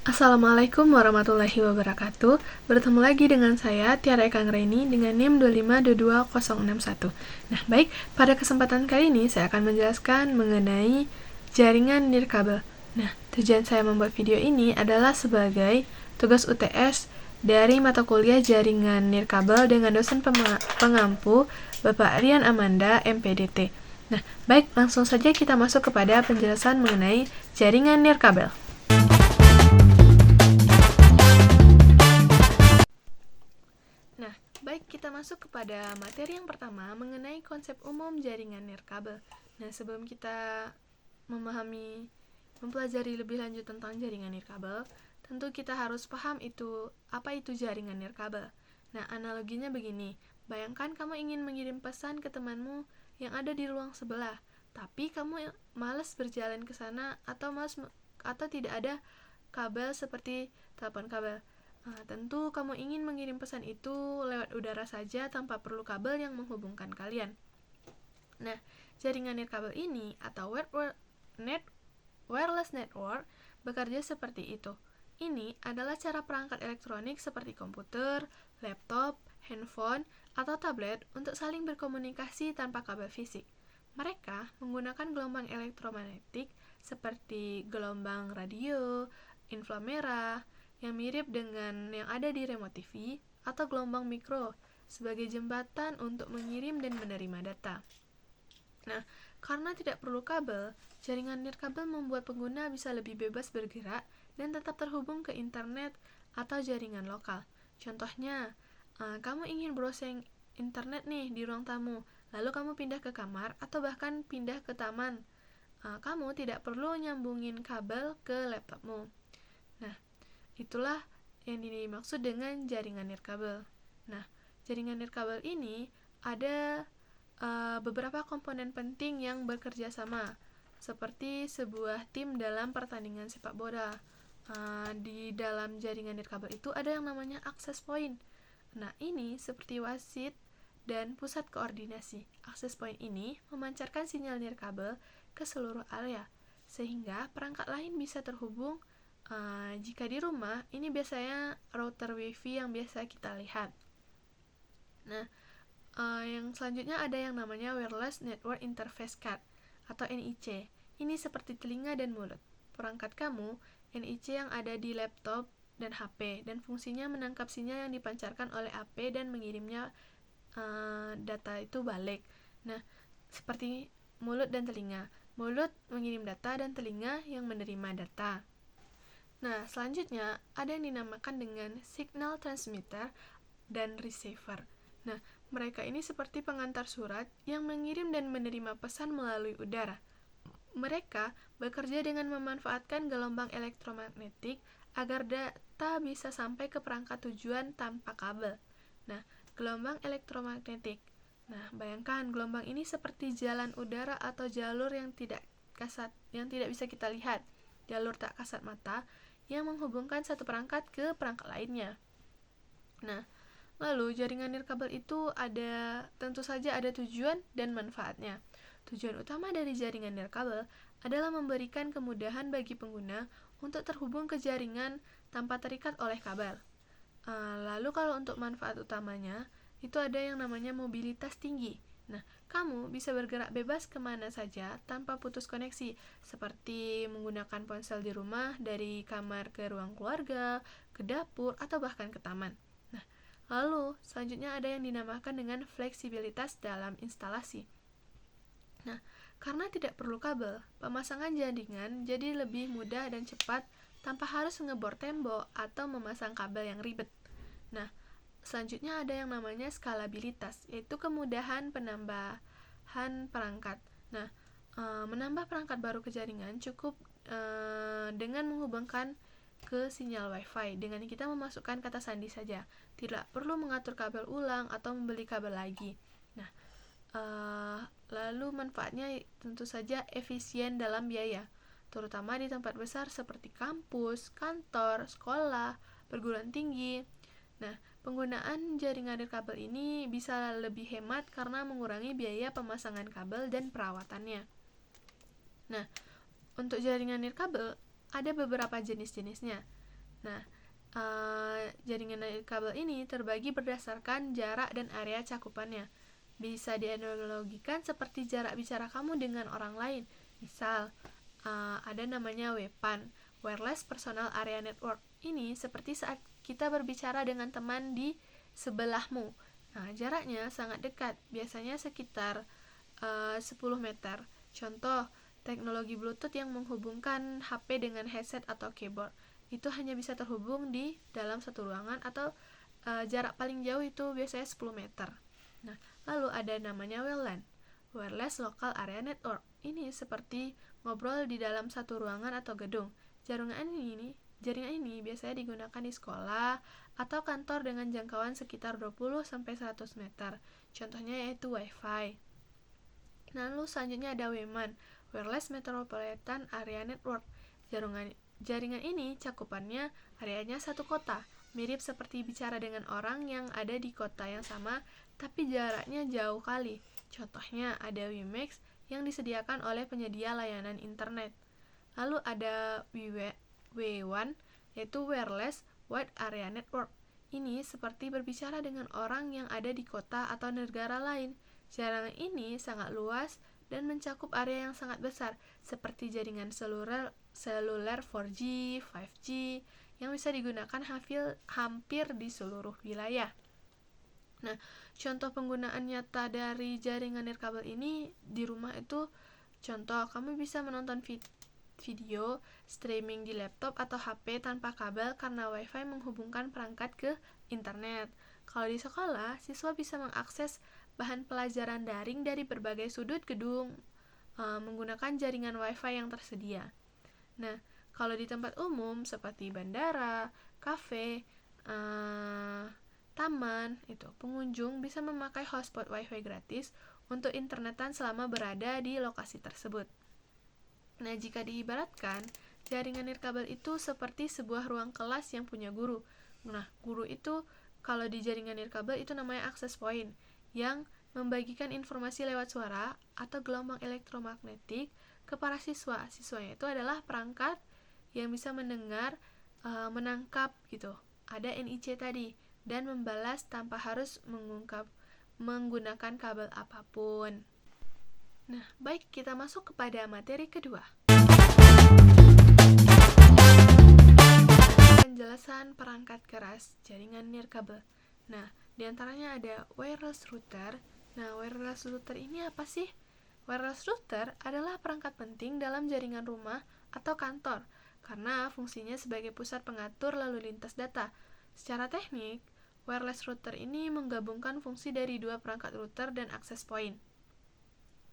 Assalamualaikum warahmatullahi wabarakatuh. Bertemu lagi dengan saya, Tiara Ekang Reni, dengan NIM 2522061. Nah, baik, pada kesempatan kali ini saya akan menjelaskan mengenai jaringan nirkabel. Nah, tujuan saya membuat video ini adalah sebagai tugas UTS dari mata kuliah jaringan nirkabel dengan dosen pengampu Bapak Rian Amanda, MPDT. Nah, baik, langsung saja kita masuk kepada penjelasan mengenai jaringan nirkabel. Baik, kita masuk kepada materi yang pertama mengenai konsep umum jaringan nirkabel. Nah, sebelum kita mempelajari lebih lanjut tentang jaringan nirkabel, tentu kita harus paham apa itu jaringan nirkabel. Nah, analoginya begini. Bayangkan kamu ingin mengirim pesan ke temanmu yang ada di ruang sebelah, tapi kamu malas berjalan ke sana atau tidak ada kabel seperti telepon kabel. Tentu kamu ingin mengirim pesan itu lewat udara saja tanpa perlu kabel yang menghubungkan kalian. Nah, jaringan nirkabel ini atau wireless network bekerja seperti itu. Ini adalah cara perangkat elektronik seperti komputer, laptop, handphone, atau tablet untuk saling berkomunikasi tanpa kabel fisik. Mereka menggunakan gelombang elektromagnetik seperti gelombang radio, inframerah, yang mirip dengan yang ada di remote TV, atau gelombang mikro sebagai jembatan untuk mengirim dan menerima data. Nah, karena tidak perlu kabel, jaringan nirkabel membuat pengguna bisa lebih bebas bergerak dan tetap terhubung ke internet atau jaringan lokal. Contohnya, kamu ingin browsing internet nih di ruang tamu, lalu kamu pindah ke kamar atau bahkan pindah ke taman. Kamu tidak perlu nyambungin kabel ke laptopmu. Nah, itulah yang dimaksud dengan jaringan nirkabel. Nah, jaringan nirkabel ini ada beberapa komponen penting yang bekerja sama, seperti sebuah tim dalam pertandingan sepak bola. Di dalam jaringan nirkabel itu ada yang namanya access point. Nah, ini seperti wasit dan pusat koordinasi. Access point ini memancarkan sinyal nirkabel ke seluruh area, sehingga perangkat lain bisa terhubung. Jika di rumah, ini biasanya router WiFi yang biasa kita lihat. Nah, yang selanjutnya ada yang namanya Wireless Network Interface Card atau NIC. Ini seperti telinga dan mulut. Perangkat kamu, NIC yang ada di laptop dan HP, dan fungsinya menangkap sinyal yang dipancarkan oleh HP dan mengirimnya data itu balik. Nah, seperti mulut dan telinga. Mulut mengirim data dan telinga yang menerima data. Nah, selanjutnya ada yang dinamakan dengan signal transmitter dan receiver. Nah, mereka ini seperti pengantar surat yang mengirim dan menerima pesan melalui udara. Mereka bekerja dengan memanfaatkan gelombang elektromagnetik agar data bisa sampai ke perangkat tujuan tanpa kabel. Nah, gelombang elektromagnetik. Nah, bayangkan gelombang ini seperti jalan udara atau jalur yang tidak bisa kita lihat, jalur tak kasat mata yang menghubungkan satu perangkat ke perangkat lainnya. Nah, lalu jaringan nirkabel itu tentu saja ada tujuan dan manfaatnya. Tujuan utama dari jaringan nirkabel adalah memberikan kemudahan bagi pengguna untuk terhubung ke jaringan tanpa terikat oleh kabel. Lalu kalau untuk manfaat utamanya, itu ada yang namanya mobilitas tinggi. Nah, kamu bisa bergerak bebas kemana saja tanpa putus koneksi, seperti menggunakan ponsel di rumah dari kamar ke ruang keluarga, ke dapur, atau bahkan ke taman. Nah, lalu selanjutnya ada yang dinamakan dengan fleksibilitas dalam instalasi. Nah, karena tidak perlu kabel, pemasangan jaringan jadi lebih mudah dan cepat tanpa harus ngebor tembok atau memasang kabel yang ribet. Nah, selanjutnya ada yang namanya skalabilitas, yaitu kemudahan penambahan perangkat. Nah, menambah perangkat baru ke jaringan cukup dengan menghubungkan ke sinyal WiFi dengan kita memasukkan kata sandi saja. Tidak perlu mengatur kabel ulang atau membeli kabel lagi. Nah, lalu manfaatnya tentu saja efisien dalam biaya, terutama di tempat besar seperti kampus, kantor, sekolah, perguruan tinggi. Nah, penggunaan jaringan nirkabel ini bisa lebih hemat karena mengurangi biaya pemasangan kabel dan perawatannya. Nah, untuk jaringan nirkabel ada beberapa jenis-jenisnya. Nah, jaringan nirkabel ini terbagi berdasarkan jarak dan area cakupannya. Bisa dianalogikan seperti jarak bicara kamu dengan orang lain. Misal, ada namanya WPAN, Wireless Personal Area Network. Ini seperti saat kita berbicara dengan teman di sebelahmu. Nah, jaraknya sangat dekat, biasanya sekitar 10 meter. Contoh, teknologi Bluetooth yang menghubungkan HP dengan headset atau keyboard. Itu hanya bisa terhubung di dalam satu ruangan atau jarak paling jauh itu biasanya 10 meter. Nah, lalu ada namanya WLAN, Wireless Local Area Network. Ini seperti ngobrol di dalam satu ruangan atau gedung. Jaringan ini biasanya digunakan di sekolah atau kantor dengan jangkauan sekitar 20-100 meter. Contohnya yaitu Wi-Fi. Lalu selanjutnya ada WMAN, Wireless Metropolitan Area Network. Jaringan ini cakupannya areanya satu kota, mirip seperti bicara dengan orang yang ada di kota yang sama, tapi jaraknya jauh kali. Contohnya ada WiMAX yang disediakan oleh penyedia layanan internet. Lalu ada W1, yaitu Wireless Wide Area Network. Ini seperti berbicara dengan orang yang ada di kota atau negara lain. Jaringan ini sangat luas dan mencakup area yang sangat besar, seperti jaringan seluler 4G, 5G, yang bisa digunakan hampir di seluruh wilayah. Nah, contoh penggunaan nyata dari jaringan nirkabel ini di rumah itu, contoh, kamu bisa menonton video streaming di laptop atau HP tanpa kabel karena WiFi menghubungkan perangkat ke internet. Kalau di sekolah, siswa bisa mengakses bahan pelajaran daring dari berbagai sudut gedung menggunakan jaringan WiFi yang tersedia. Nah, kalau di tempat umum seperti bandara, kafe, taman, pengunjung bisa memakai hotspot WiFi gratis untuk internetan selama berada di lokasi tersebut. Nah, jika diibaratkan, jaringan nirkabel itu seperti sebuah ruang kelas yang punya guru. Nah, guru itu kalau di jaringan nirkabel itu namanya access point, yang membagikan informasi lewat suara atau gelombang elektromagnetik ke para siswa. Siswanya itu adalah perangkat yang bisa mendengar, menangkap gitu. Ada NIC tadi, dan membalas tanpa harus menggunakan kabel apapun. Nah, baik, kita masuk kepada materi kedua. Penjelasan perangkat keras jaringan nirkabel. Nah, diantaranya ada wireless router. Nah, wireless router ini apa sih? Wireless router adalah perangkat penting dalam jaringan rumah atau kantor, karena fungsinya sebagai pusat pengatur lalu lintas data. Secara teknik, wireless router ini menggabungkan fungsi dari dua perangkat router dan access point.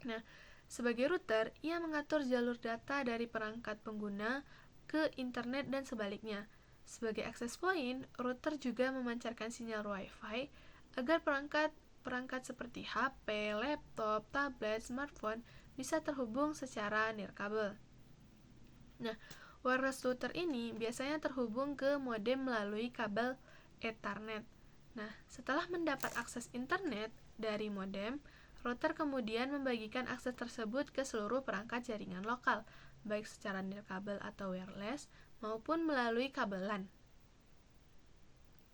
Nah, sebagai router, ia mengatur jalur data dari perangkat pengguna ke internet dan sebaliknya. Sebagai access point, router juga memancarkan sinyal Wi-Fi agar perangkat seperti HP, laptop, tablet, smartphone bisa terhubung secara nirkabel. Nah, wireless router ini biasanya terhubung ke modem melalui kabel Ethernet. Nah, setelah mendapat akses internet dari modem, router kemudian membagikan akses tersebut ke seluruh perangkat jaringan lokal, baik secara nirkabel atau wireless, maupun melalui kabel LAN.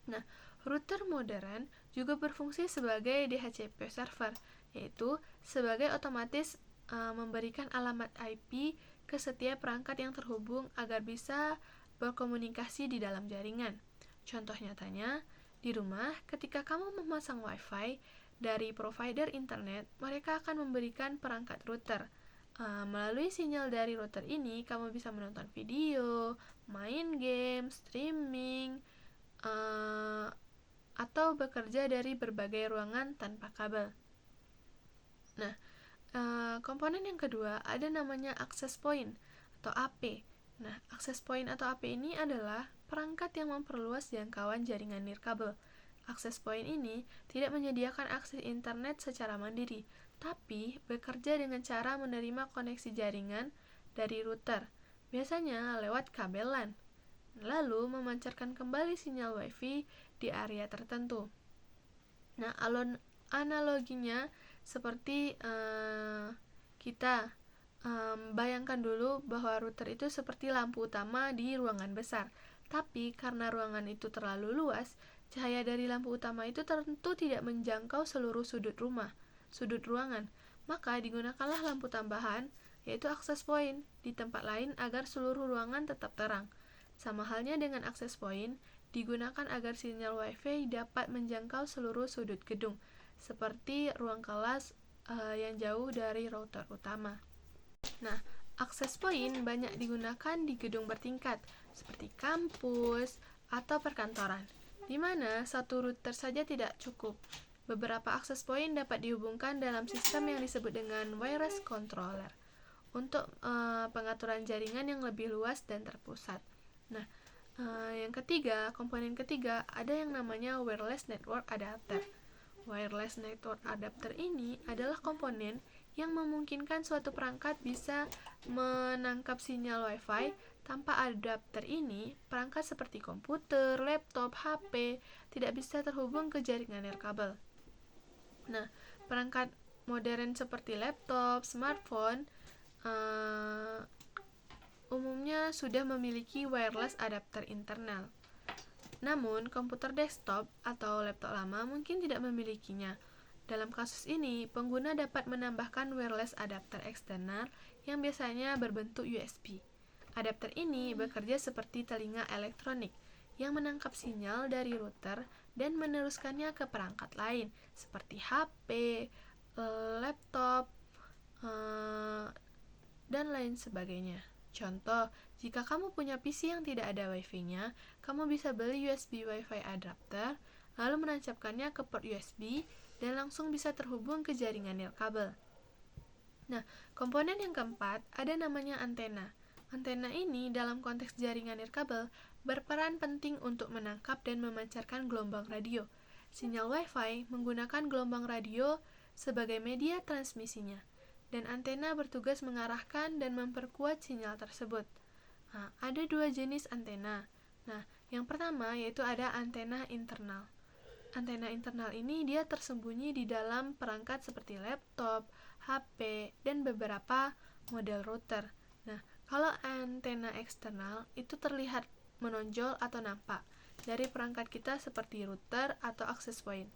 Nah, router modern juga berfungsi sebagai DHCP server, yaitu sebagai otomatis memberikan alamat IP ke setiap perangkat yang terhubung agar bisa berkomunikasi di dalam jaringan. Contoh nyatanya, di rumah, ketika kamu memasang Wi-Fi dari provider internet, mereka akan memberikan perangkat router. Melalui sinyal dari router ini, kamu bisa menonton video, main game, streaming, atau bekerja dari berbagai ruangan tanpa kabel. Nah, komponen yang kedua ada namanya access point atau AP. Nah, access point atau AP ini adalah perangkat yang memperluas jangkauan jaringan nirkabel. Access point ini tidak menyediakan akses internet secara mandiri, tapi bekerja dengan cara menerima koneksi jaringan dari router, biasanya lewat kabel LAN, lalu memancarkan kembali sinyal Wi-Fi di area tertentu. Nah, analoginya seperti kita bayangkan dulu bahwa router itu seperti lampu utama di ruangan besar. Tapi karena ruangan itu terlalu luas, cahaya dari lampu utama itu tentu tidak menjangkau seluruh sudut ruangan. Maka digunakanlah lampu tambahan, yaitu access point, di tempat lain agar seluruh ruangan tetap terang. Sama halnya dengan access point, digunakan agar sinyal Wi-Fi dapat menjangkau seluruh sudut gedung, seperti ruang kelas yang jauh dari router utama. Nah, access point banyak digunakan di gedung bertingkat, seperti kampus atau perkantoran, di mana satu router saja tidak cukup. Beberapa access point dapat dihubungkan dalam sistem yang disebut dengan wireless controller untuk pengaturan jaringan yang lebih luas dan terpusat. Nah, komponen ketiga, ada yang namanya wireless network adapter. Wireless network adapter ini adalah komponen yang memungkinkan suatu perangkat bisa menangkap sinyal Wi-Fi. Tanpa adapter ini, perangkat seperti komputer, laptop, HP tidak bisa terhubung ke jaringan nirkabel. Nah, perangkat modern seperti laptop, smartphone umumnya sudah memiliki wireless adapter internal. Namun, komputer desktop atau laptop lama mungkin tidak memilikinya. Dalam kasus ini, pengguna dapat menambahkan wireless adapter eksternal yang biasanya berbentuk USB. Adapter ini bekerja seperti telinga elektronik yang menangkap sinyal dari router dan meneruskannya ke perangkat lain, seperti HP, laptop, dan lain sebagainya. Contoh, jika kamu punya PC yang tidak ada Wi-Fi-nya, kamu bisa beli USB Wi-Fi adapter, lalu menancapkannya ke port USB, dan langsung bisa terhubung ke jaringan nirkabel. Nah, komponen yang keempat ada namanya antena. Antena ini dalam konteks jaringan nirkabel berperan penting untuk menangkap dan memancarkan gelombang radio. Sinyal Wi-Fi menggunakan gelombang radio sebagai media transmisinya, dan antena bertugas mengarahkan dan memperkuat sinyal tersebut. Nah, ada dua jenis antena. Nah, yang pertama yaitu ada antena internal. Antena internal ini dia tersembunyi di dalam perangkat seperti laptop, HP, dan beberapa model router. Nah, kalau antena eksternal itu terlihat menonjol atau nampak dari perangkat kita seperti router atau access point.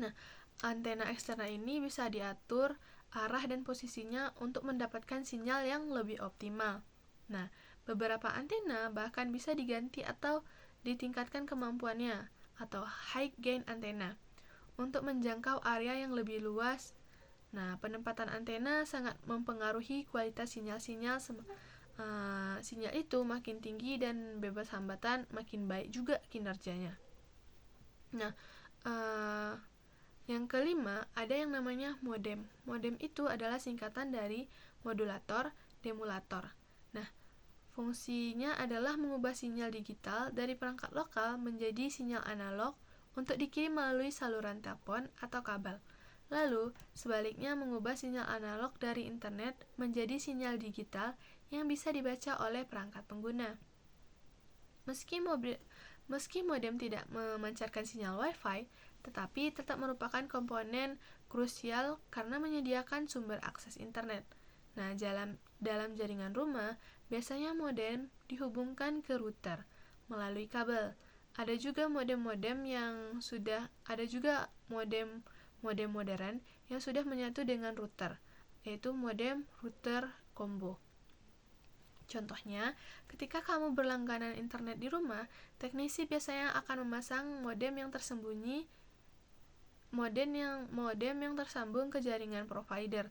Nah, antena eksternal ini bisa diatur arah dan posisinya untuk mendapatkan sinyal yang lebih optimal. Nah, beberapa antena bahkan bisa diganti atau ditingkatkan kemampuannya, atau high gain antena, untuk menjangkau area yang lebih luas. Nah, penempatan antena sangat mempengaruhi kualitas sinyal-sinyal. Sinyal itu makin tinggi dan bebas hambatan, makin baik juga kinerjanya. Nah, yang kelima, ada yang namanya modem. Modem itu adalah singkatan dari modulator, demulator. Nah, fungsinya adalah mengubah sinyal digital dari perangkat lokal menjadi sinyal analog untuk dikirim melalui saluran telepon atau kabel. Lalu, sebaliknya mengubah sinyal analog dari internet menjadi sinyal digital yang bisa dibaca oleh perangkat pengguna. Meski modem tidak memancarkan sinyal Wi-Fi, tetapi tetap merupakan komponen krusial karena menyediakan sumber akses internet. Nah, dalam jaringan rumah, biasanya modem dihubungkan ke router melalui kabel. Ada juga modem modern yang sudah menyatu dengan router, yaitu modem router combo. Contohnya, ketika kamu berlangganan internet di rumah, teknisi biasanya akan memasang modem yang tersambung ke jaringan provider.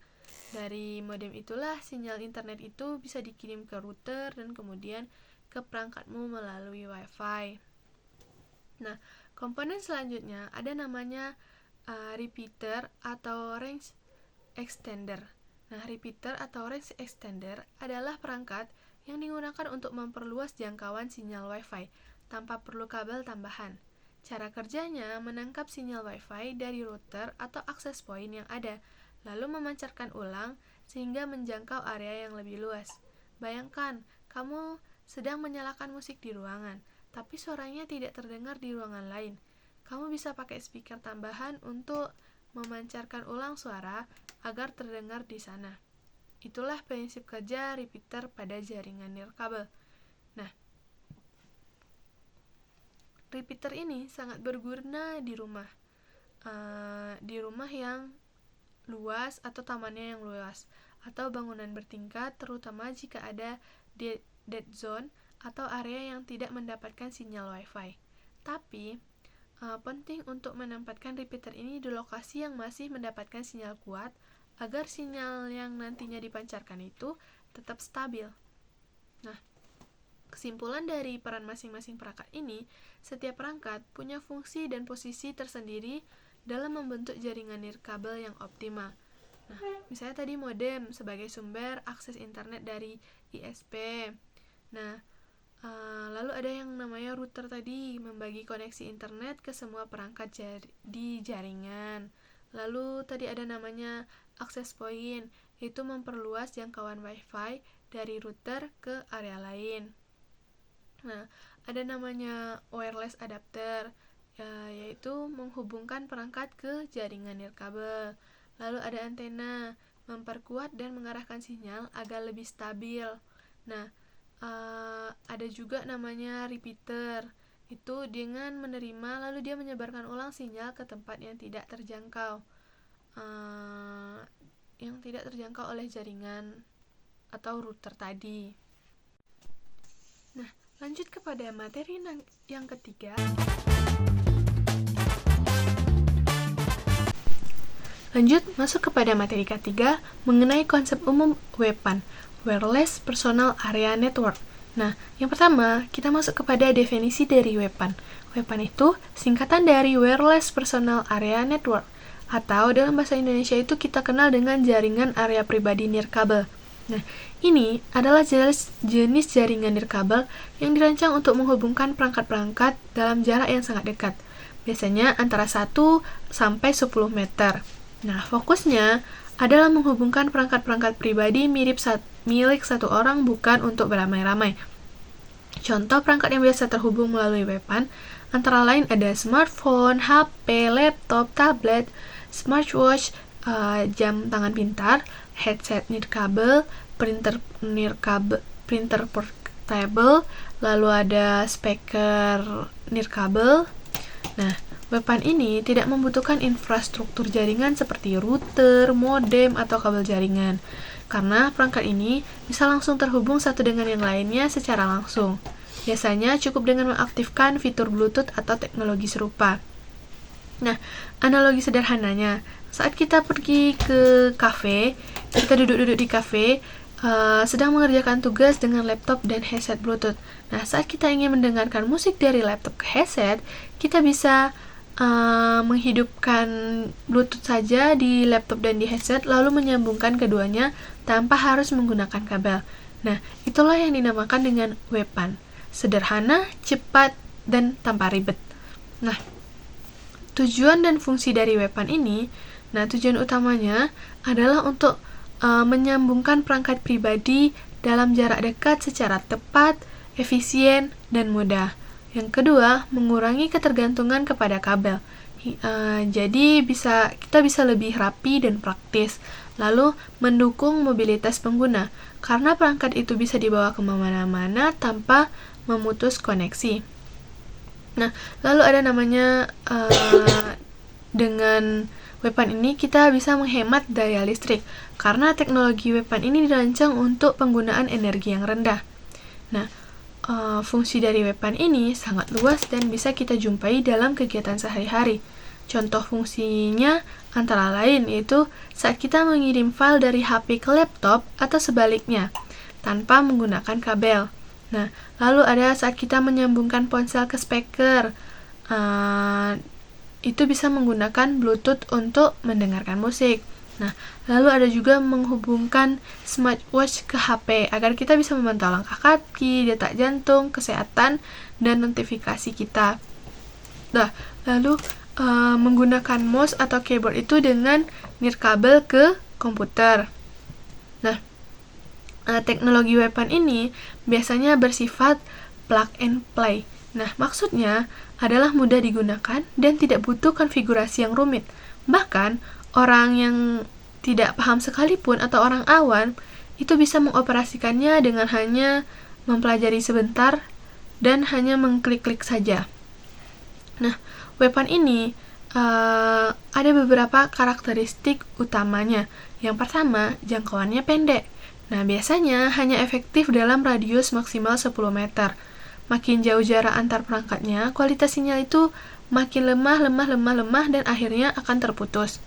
Dari modem itulah sinyal internet itu bisa dikirim ke router dan kemudian ke perangkatmu melalui Wi-Fi. Nah, komponen selanjutnya ada namanya repeater atau range extender. Nah, repeater atau range extender adalah perangkat yang digunakan untuk memperluas jangkauan sinyal Wi-Fi tanpa perlu kabel tambahan. Cara kerjanya menangkap sinyal Wi-Fi dari router atau access point yang ada, lalu memancarkan ulang sehingga menjangkau area yang lebih luas. Bayangkan, kamu sedang menyalakan musik di ruangan, tapi suaranya tidak terdengar di ruangan lain. Kamu bisa pakai speaker tambahan untuk memancarkan ulang suara agar terdengar di sana. Itulah prinsip kerja repeater pada jaringan nirkabel. Nah, repeater ini sangat berguna di rumah yang luas atau tamannya yang luas, atau bangunan bertingkat, terutama jika ada dead zone atau area yang tidak mendapatkan sinyal Wi-Fi. Tapi, penting untuk menempatkan repeater ini di lokasi yang masih mendapatkan sinyal kuat, agar sinyal yang nantinya dipancarkan itu tetap stabil. Nah, kesimpulan dari peran masing-masing perangkat ini, setiap perangkat punya fungsi dan posisi tersendiri dalam membentuk jaringan nirkabel yang optimal. Nah, misalnya tadi modem sebagai sumber akses internet dari ISP. Nah, lalu ada yang namanya router tadi, membagi koneksi internet ke semua perangkat di jaringan. Lalu tadi ada namanya access point, itu memperluas jangkauan Wi-Fi dari router ke area lain. Nah, ada namanya wireless adapter, yaitu menghubungkan perangkat ke jaringan nirkabel. Lalu ada antena, memperkuat dan mengarahkan sinyal agar lebih stabil. Nah, ada juga namanya repeater, itu dengan menerima lalu dia menyebarkan ulang sinyal ke tempat yang tidak terjangkau oleh jaringan atau router tadi. Nah, lanjut kepada materi yang ketiga. Lanjut masuk kepada materi ketiga mengenai konsep umum WPAN, Wireless Personal Area Network. Nah, yang pertama, kita masuk kepada definisi dari WPAN. WPAN itu singkatan dari Wireless Personal Area Network, atau dalam bahasa Indonesia itu kita kenal dengan jaringan area pribadi nirkabel. Nah, ini adalah jenis jaringan nirkabel yang dirancang untuk menghubungkan perangkat-perangkat dalam jarak yang sangat dekat, biasanya antara 1 sampai 10 meter. Nah, fokusnya adalah menghubungkan perangkat-perangkat pribadi milik satu orang, bukan untuk beramai-ramai. Contoh perangkat yang biasa terhubung melalui WPAN antara lain ada smartphone, HP, laptop, tablet, smartwatch, jam tangan pintar, headset nirkabel, printer portable, lalu ada speaker nirkabel. Nah, WPAN ini tidak membutuhkan infrastruktur jaringan seperti router, modem, atau kabel jaringan, karena perangkat ini bisa langsung terhubung satu dengan yang lainnya secara langsung. Biasanya cukup dengan mengaktifkan fitur Bluetooth atau teknologi serupa. Nah, analogi sederhananya, saat kita pergi ke kafe, kita duduk-duduk di kafe, sedang mengerjakan tugas dengan laptop dan headset Bluetooth. Nah, saat kita ingin mendengarkan musik dari laptop ke headset, kita bisa menghidupkan Bluetooth saja di laptop dan di headset, lalu menyambungkan keduanya tanpa harus menggunakan kabel. Nah, itulah yang dinamakan dengan WPAN. Sederhana, cepat, dan tanpa ribet. Nah, tujuan dan fungsi dari WPAN ini, tujuan utamanya adalah untuk menyambungkan perangkat pribadi dalam jarak dekat secara tepat, efisien, dan mudah. Yang kedua, mengurangi ketergantungan kepada kabel. Jadi kita bisa lebih rapi dan praktis. Lalu mendukung mobilitas pengguna, karena perangkat itu bisa dibawa kemana-mana tanpa memutus koneksi. Nah, lalu ada namanya dengan WPAN ini kita bisa menghemat daya listrik, karena teknologi WPAN ini dirancang untuk penggunaan energi yang rendah. Nah, fungsi dari WPAN ini sangat luas dan bisa kita jumpai dalam kegiatan sehari-hari. Contoh fungsinya antara lain yaitu saat kita mengirim file dari HP ke laptop atau sebaliknya tanpa menggunakan kabel. Nah, lalu ada saat kita menyambungkan ponsel ke speaker, itu bisa menggunakan Bluetooth untuk mendengarkan musik. Nah, lalu ada juga menghubungkan smartwatch ke HP agar kita bisa memantau langkah kaki, detak jantung, kesehatan, dan notifikasi kita. Nah, lalu menggunakan mouse atau keyboard itu dengan nirkabel ke komputer. Nah, teknologi WPAN ini biasanya bersifat plug and play. Nah, maksudnya adalah mudah digunakan dan tidak butuh konfigurasi yang rumit. Bahkan, orang yang tidak paham sekalipun atau orang awam itu bisa mengoperasikannya dengan hanya mempelajari sebentar dan hanya mengklik-klik saja. Nah, weapon ini ada beberapa karakteristik utamanya. Yang pertama, jangkauannya pendek. Nah, biasanya hanya efektif dalam radius maksimal 10 meter. Makin jauh jarak antar perangkatnya, kualitas sinyal itu makin lemah, dan akhirnya akan terputus.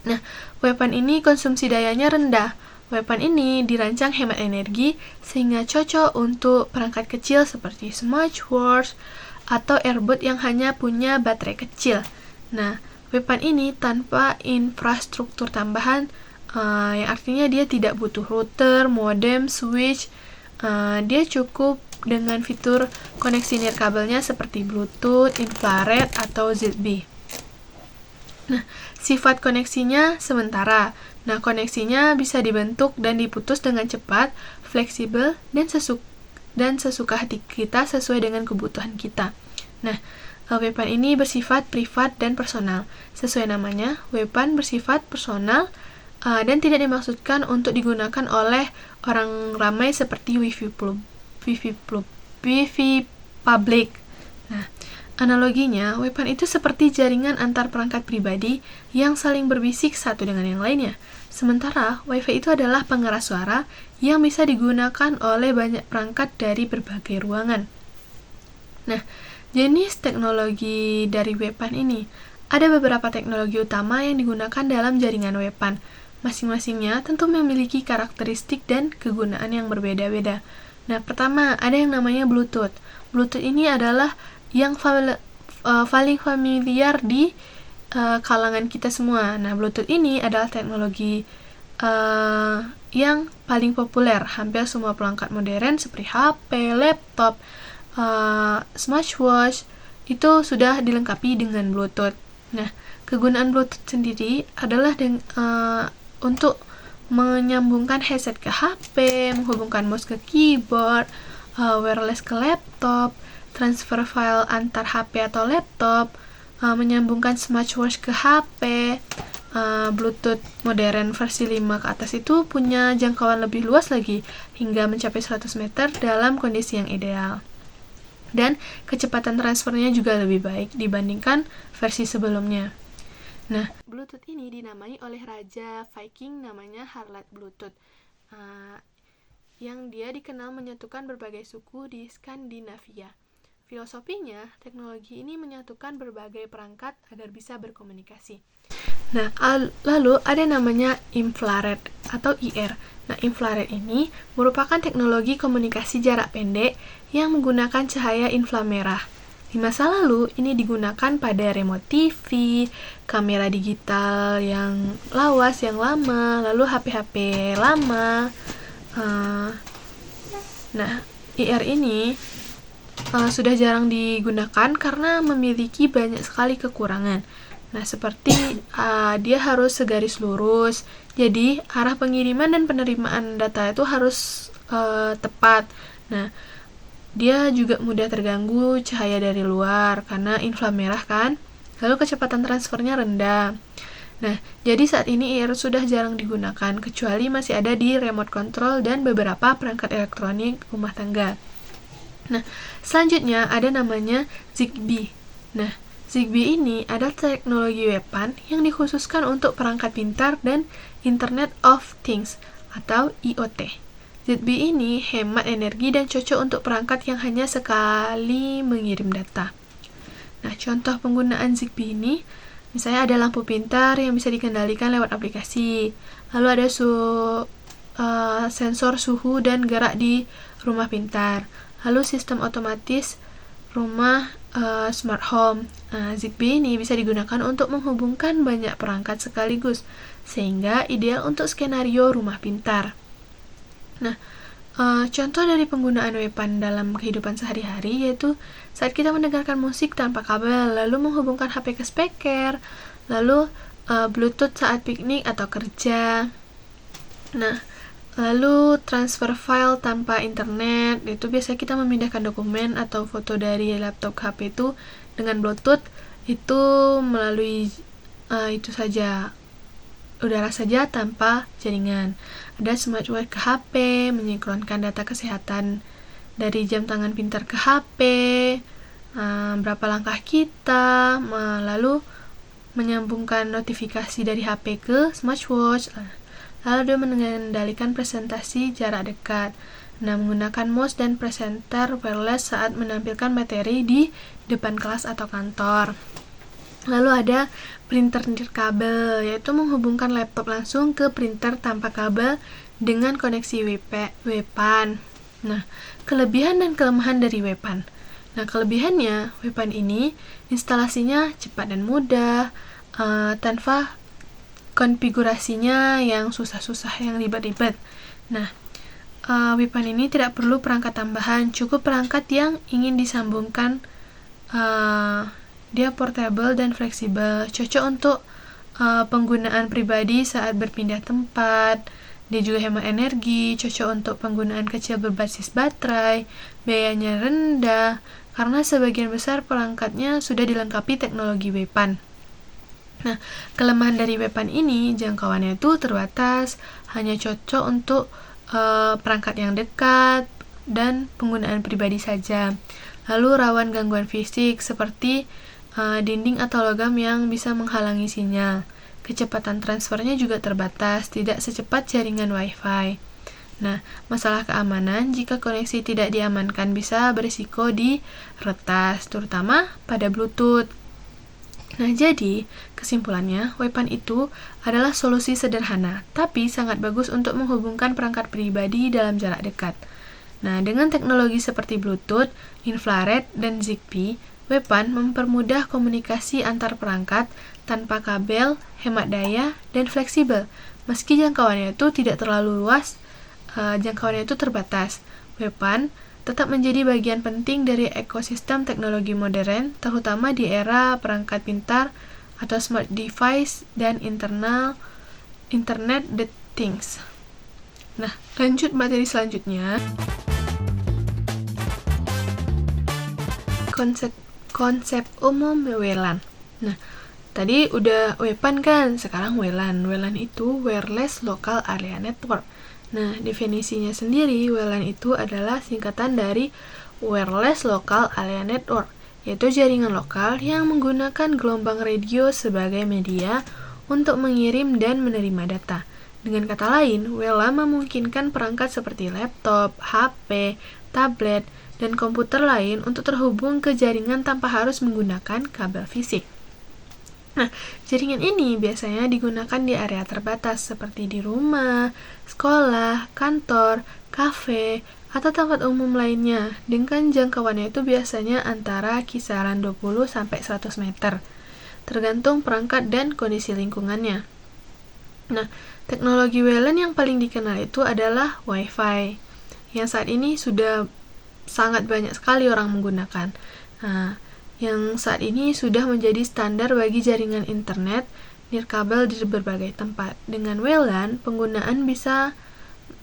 Nah, weapon ini konsumsi dayanya rendah. Weapon ini dirancang hemat energi sehingga cocok untuk perangkat kecil seperti smartwatch atau earbud yang hanya punya baterai kecil. Nah, weapon ini tanpa infrastruktur tambahan, yang artinya dia tidak butuh router, modem, switch. Dia cukup dengan fitur koneksi nirkabelnya seperti Bluetooth, infrared, atau ZigBee. Nah, sifat koneksinya sementara. Nah, koneksinya bisa dibentuk dan diputus dengan cepat, fleksibel, dan sesuka hati kita sesuai dengan kebutuhan kita. Nah, weapon ini bersifat privat dan personal. Sesuai namanya, weapon bersifat personal dan tidak dimaksudkan untuk digunakan oleh orang ramai seperti Wi-Fi public. Nah, analoginya, weapon itu seperti jaringan antar perangkat pribadi yang saling berbisik satu dengan yang lainnya. Sementara, Wi-Fi itu adalah pengeras suara yang bisa digunakan oleh banyak perangkat dari berbagai ruangan. Nah, jenis teknologi dari weapon ini. Ada beberapa teknologi utama yang digunakan dalam jaringan weapon. Masing-masingnya tentu memiliki karakteristik dan kegunaan yang berbeda-beda. Nah, pertama, ada yang namanya Bluetooth. Bluetooth ini adalah yang paling familiar di kalangan kita semua. Nah, Bluetooth ini adalah teknologi yang paling populer. Hampir semua perangkat modern seperti HP, laptop, smartwatch itu sudah dilengkapi dengan Bluetooth. Nah, kegunaan Bluetooth sendiri adalah untuk menyambungkan headset ke HP, menghubungkan mouse ke keyboard, wireless ke laptop, transfer file antar HP atau laptop, menyambungkan smartwatch ke HP. Bluetooth modern versi 5 ke atas itu punya jangkauan lebih luas lagi, hingga mencapai 100 meter dalam kondisi yang ideal. Dan kecepatan transfernya juga lebih baik dibandingkan versi sebelumnya. Nah, Bluetooth ini dinamai oleh Raja Viking namanya Harald Bluetooth, yang dia dikenal menyatukan berbagai suku di Skandinavia. Filosofinya, teknologi ini menyatukan berbagai perangkat agar bisa berkomunikasi. Nah, lalu ada namanya infrared atau IR. Nah, infrared ini merupakan teknologi komunikasi jarak pendek yang menggunakan cahaya inframerah. Di masa lalu, ini digunakan pada remote TV, kamera digital yang lawas, yang lama, lalu HP-HP lama. Nah, IR ini sudah jarang digunakan karena memiliki banyak sekali kekurangan. Nah, seperti dia harus segaris lurus, jadi arah pengiriman dan penerimaan data itu harus tepat. Nah, dia juga mudah terganggu cahaya dari luar karena inframerah kan. Lalu kecepatan transfernya rendah. Nah, jadi saat ini IR sudah jarang digunakan kecuali masih ada di remote control dan beberapa perangkat elektronik rumah tangga. Nah, selanjutnya ada namanya ZigBee. Nah, ZigBee ini adalah teknologi weapon yang dikhususkan untuk perangkat pintar dan Internet of Things atau IoT. ZigBee ini hemat energi dan cocok untuk perangkat yang hanya sekali mengirim data. Nah, contoh penggunaan ZigBee ini, misalnya ada lampu pintar yang bisa dikendalikan lewat aplikasi. Lalu ada sensor suhu dan gerak di rumah pintar. Lalu sistem otomatis rumah smart home. ZigBee ini bisa digunakan untuk menghubungkan banyak perangkat sekaligus, sehingga ideal untuk skenario rumah pintar. Nah, contoh dari penggunaan weapon dalam kehidupan sehari-hari yaitu saat kita mendengarkan musik tanpa kabel, lalu menghubungkan HP ke speaker, lalu Bluetooth saat piknik atau kerja. Nah, lalu transfer file tanpa internet, itu biasanya kita memindahkan dokumen atau foto dari laptop ke HP itu dengan Bluetooth itu melalui itu saja, udara saja tanpa jaringan. Ada smartwatch ke HP, menyinkronkan data kesehatan dari jam tangan pintar ke HP, berapa langkah kita, lalu menyambungkan notifikasi dari HP ke smartwatch, lalu dia mengendalikan presentasi jarak dekat. Nah, menggunakan mouse dan presenter wireless saat menampilkan materi di depan kelas atau kantor. Lalu ada printer nirkabel, yaitu menghubungkan laptop langsung ke printer tanpa kabel dengan koneksi WPAN. Nah, kelebihan dan kelemahan dari WPAN. Nah, kelebihannya, WPAN ini instalasinya cepat dan mudah, tanpa konfigurasinya yang susah-susah, yang ribet-ribet. Nah, WPAN ini tidak perlu perangkat tambahan, cukup perangkat yang ingin disambungkan. Dia portable dan fleksibel, cocok untuk penggunaan pribadi saat berpindah tempat. Dia juga hemat energi, cocok untuk penggunaan kecil berbasis baterai, biayanya rendah, karena sebagian besar perangkatnya sudah dilengkapi teknologi WPAN. Nah, kelemahan dari WPAN ini, jangkauannya itu terbatas, hanya cocok untuk perangkat yang dekat dan penggunaan pribadi saja. Lalu rawan gangguan fisik seperti dinding atau logam yang bisa menghalangi sinyal. Kecepatan transfernya juga terbatas, tidak secepat jaringan Wi-Fi. Nah, masalah keamanan, jika koneksi tidak diamankan bisa berisiko diretas, terutama pada Bluetooth. Nah, jadi kesimpulannya, WPAN itu adalah solusi sederhana, tapi sangat bagus untuk menghubungkan perangkat pribadi dalam jarak dekat. Nah, dengan teknologi seperti Bluetooth, infrared, dan Zigbee, WPAN mempermudah komunikasi antar perangkat tanpa kabel, hemat daya, dan fleksibel. Meski jangkauannya itu tidak terlalu luas, jangkauannya itu terbatas. WPAN tetap menjadi bagian penting dari ekosistem teknologi modern, terutama di era perangkat pintar atau smart device dan Internet the Things. Nah, lanjut materi selanjutnya. Konsep umum WLAN. Nah, tadi udah WPAN kan, sekarang WLAN. WLAN itu Wireless Local Area Network. Nah, definisinya sendiri, WLAN itu adalah singkatan dari Wireless Local Area Network, yaitu jaringan lokal yang menggunakan gelombang radio sebagai media untuk mengirim dan menerima data. Dengan kata lain, WLAN memungkinkan perangkat seperti laptop, HP, tablet, dan komputer lain untuk terhubung ke jaringan tanpa harus menggunakan kabel fisik. Nah, jaringan ini biasanya digunakan di area terbatas seperti di rumah, sekolah, kantor, kafe, atau tempat umum lainnya. Dengan jangkauannya itu biasanya antara kisaran 20-100 meter, tergantung perangkat dan kondisi lingkungannya. Nah, teknologi WLAN yang paling dikenal itu adalah Wi-Fi, yang saat ini sudah sangat banyak sekali orang menggunakan. Nah, yang saat ini sudah menjadi standar bagi jaringan internet nirkabel di berbagai tempat. Dengan WLAN, penggunaan bisa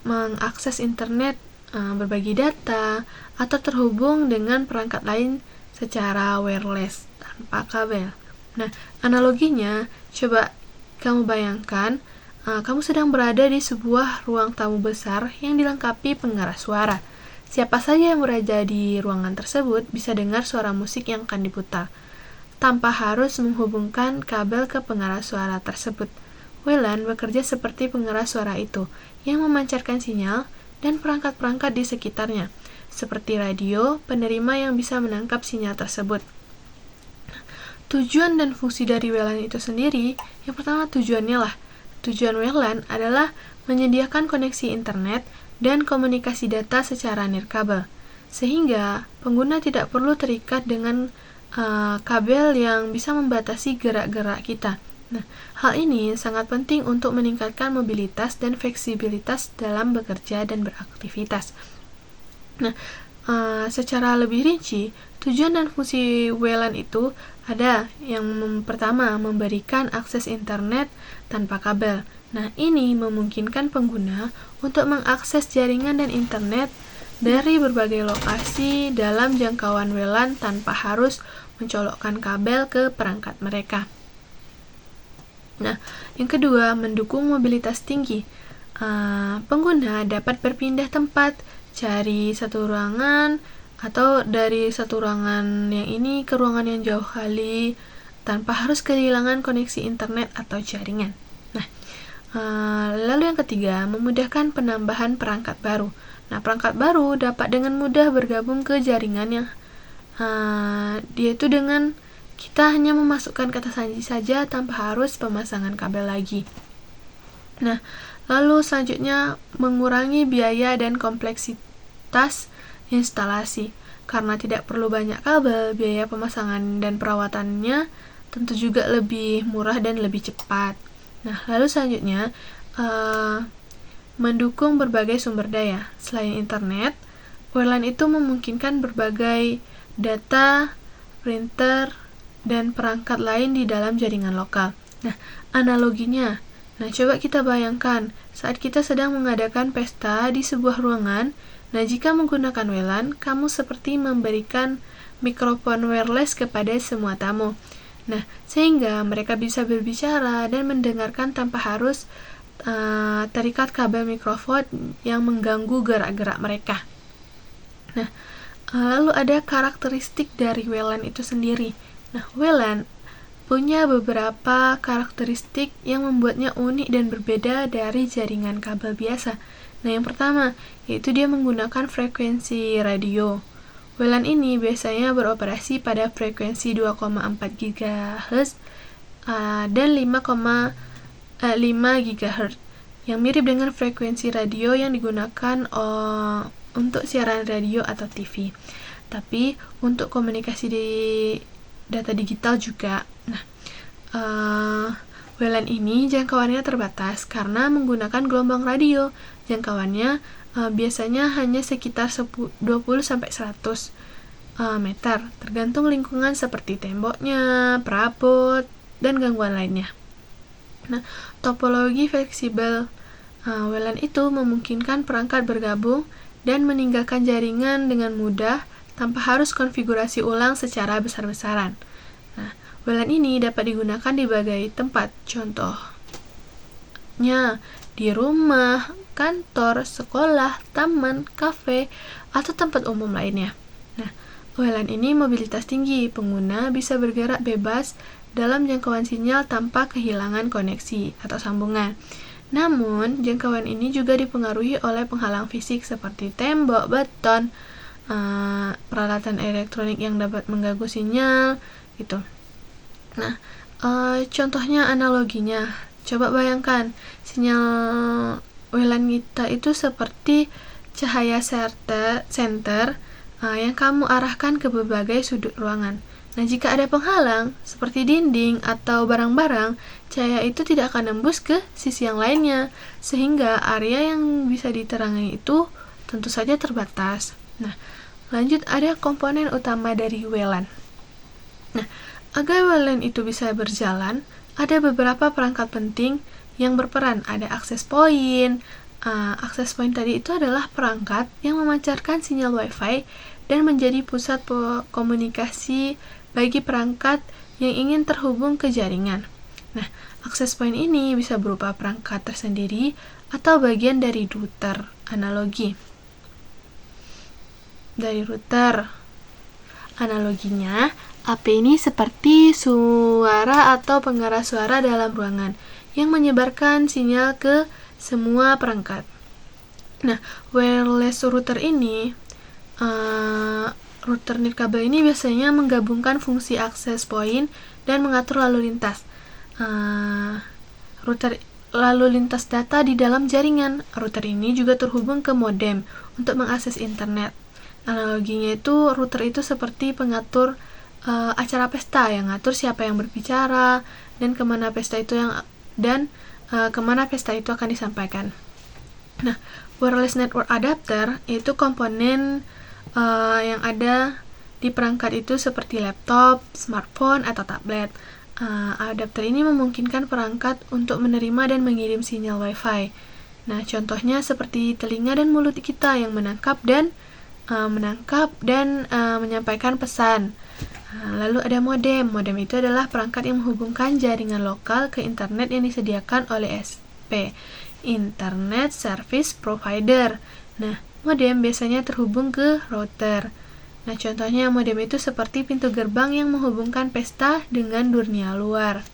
mengakses internet, berbagi data, atau terhubung dengan perangkat lain secara wireless tanpa kabel. Nah, analoginya, coba kamu bayangkan, kamu sedang berada di sebuah ruang tamu besar yang dilengkapi pengeras suara. Siapa saja yang berada di ruangan tersebut bisa dengar suara musik yang akan diputar, tanpa harus menghubungkan kabel ke pengeras suara tersebut. WLAN bekerja seperti pengeras suara itu, yang memancarkan sinyal dan perangkat-perangkat di sekitarnya, seperti radio, penerima yang bisa menangkap sinyal tersebut. Tujuan dan fungsi dari WLAN itu sendiri, yang pertama tujuan WLAN adalah menyediakan koneksi internet dan komunikasi data secara nirkabel, sehingga pengguna tidak perlu terikat dengan kabel yang bisa membatasi gerak-gerak kita. Nah, hal ini sangat penting untuk meningkatkan mobilitas dan fleksibilitas dalam bekerja dan beraktivitas. Nah, secara lebih rinci, tujuan dan fungsi WLAN itu ada yang pertama, memberikan akses internet tanpa kabel. Nah, ini memungkinkan pengguna untuk mengakses jaringan dan internet dari berbagai lokasi dalam jangkauan WLAN tanpa harus mencolokkan kabel ke perangkat mereka. Nah, yang kedua, mendukung mobilitas tinggi. Pengguna dapat berpindah tempat, cari satu ruangan atau dari satu ruangan yang ini ke ruangan yang jauh kali tanpa harus kehilangan koneksi internet atau jaringan. Nah, lalu yang ketiga, memudahkan penambahan perangkat baru. Nah, perangkat baru dapat dengan mudah bergabung ke jaringan yang dia itu dengan kita hanya memasukkan kata sanji saja tanpa harus pemasangan kabel lagi. Nah, lalu selanjutnya mengurangi biaya dan kompleksitas instalasi. Karena tidak perlu banyak kabel, biaya pemasangan dan perawatannya tentu juga lebih murah dan lebih cepat. Nah, lalu selanjutnya mendukung berbagai sumber daya. Selain internet, WLAN itu memungkinkan berbagai data, printer, dan perangkat lain di dalam jaringan lokal. Nah, analoginya, coba kita bayangkan saat kita sedang mengadakan pesta di sebuah ruangan. Nah, jika menggunakan WLAN, kamu seperti memberikan mikrofon wireless kepada semua tamu. Nah, sehingga mereka bisa berbicara dan mendengarkan tanpa harus terikat kabel mikrofon yang mengganggu gerak-gerak mereka. Nah, lalu ada karakteristik dari WLAN itu sendiri. Nah, WLAN punya beberapa karakteristik yang membuatnya unik dan berbeda dari jaringan kabel biasa. Nah, yang pertama, yaitu dia menggunakan frekuensi radio. WLAN ini biasanya beroperasi pada frekuensi 2,4 GHz dan 5,5 GHz, yang mirip dengan frekuensi radio yang digunakan untuk siaran radio atau TV. Tapi untuk komunikasi di data digital juga. Nah, WLAN ini jangkauannya terbatas karena menggunakan gelombang radio. Jangkauannya biasanya hanya sekitar 20-100 meter, tergantung lingkungan seperti temboknya, perabot, dan gangguan lainnya. Nah, topologi fleksibel WLAN itu memungkinkan perangkat bergabung dan meninggalkan jaringan dengan mudah tanpa harus konfigurasi ulang secara besar-besaran. Nah, WLAN ini dapat digunakan di berbagai tempat, contohnya di rumah, kantor, sekolah, taman, kafe, atau tempat umum lainnya. Nah, WLAN ini mobilitas tinggi, pengguna bisa bergerak bebas dalam jangkauan sinyal tanpa kehilangan koneksi atau sambungan. Namun, jangkauan ini juga dipengaruhi oleh penghalang fisik seperti tembok, beton, peralatan elektronik yang dapat mengganggu sinyal, gitu. Nah, contohnya analoginya, coba bayangkan sinyal WLAN kita itu seperti cahaya senter yang kamu arahkan ke berbagai sudut ruangan. Nah, jika ada penghalang seperti dinding atau barang-barang, cahaya itu tidak akan nembus ke sisi yang lainnya, sehingga area yang bisa diterangi itu tentu saja terbatas. Nah, lanjut ada komponen utama dari WLAN. Nah, agar WLAN itu bisa berjalan, ada beberapa perangkat penting yang berperan. Ada access point. Access point tadi itu adalah perangkat yang memancarkan sinyal WiFi dan menjadi pusat komunikasi bagi perangkat yang ingin terhubung ke jaringan. Nah, access point ini bisa berupa perangkat tersendiri atau bagian dari router. Analogi dari router, analoginya, AP ini seperti suara atau pengeras suara dalam ruangan yang menyebarkan sinyal ke semua perangkat. Nah, wireless router ini, router nirkabel ini biasanya menggabungkan fungsi access point dan mengatur lalu lintas. Router lalu lintas data di dalam jaringan. Router ini juga terhubung ke modem untuk mengakses internet. Analoginya itu, router itu seperti pengatur acara pesta yang ngatur siapa yang berbicara dan kemana pesta itu akan disampaikan. Nah, wireless network adapter yaitu komponen yang ada di perangkat itu seperti laptop, smartphone, atau tablet. Adapter ini memungkinkan perangkat untuk menerima dan mengirim sinyal WiFi. Nah, contohnya seperti telinga dan mulut kita yang menangkap dan menyampaikan pesan. Lalu ada modem. Modem itu adalah perangkat yang menghubungkan jaringan lokal ke internet yang disediakan oleh ISP, Internet Service Provider. Nah, modem biasanya terhubung ke router. Nah, contohnya modem itu seperti pintu gerbang yang menghubungkan pesta dengan dunia luar.